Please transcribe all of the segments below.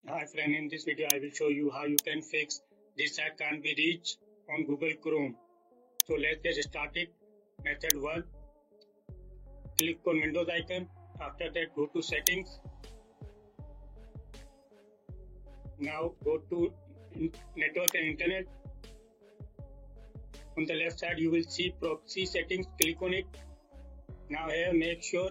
Hi friend, in this video I will show you how you can fix this site can't be reached on Google Chrome. So let's get started. Method 1. Click on Windows icon. After that go to settings. Now go to network and internet. On the left side you will see proxy settings. Click on it. Now here make sure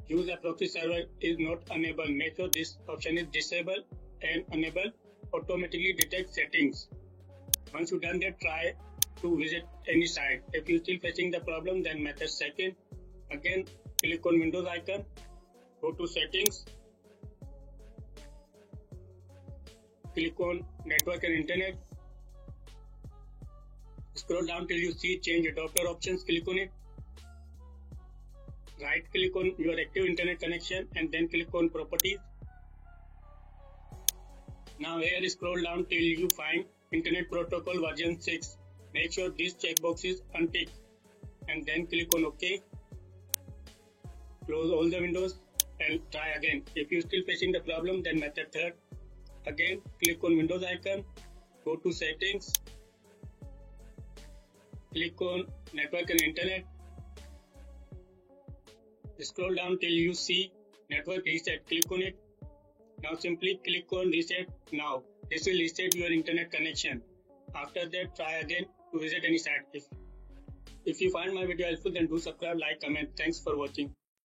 use a proxy server is not enabled. Make sure this option is disabled and enable automatically detect settings. Once you done that, try to visit any site. If you still facing the problem, then method 2. Again click on Windows icon, go to settings, click on network and internet, scroll down till you see change adapter options, click on it. Right click on your active internet connection and then click on properties. Now here scroll down till you find internet protocol version 6. Make sure this checkbox is unticked and then click on OK. Close all the windows and try again. If you still facing the problem, then method 3. Again click on Windows icon, go to settings, click on network and internet, scroll down till you see network reset, click on it. Now simply click on reset now. This will reset your internet connection. After that try again to visit any site. If you find my video helpful, then do subscribe, like, comment. Thanks for watching.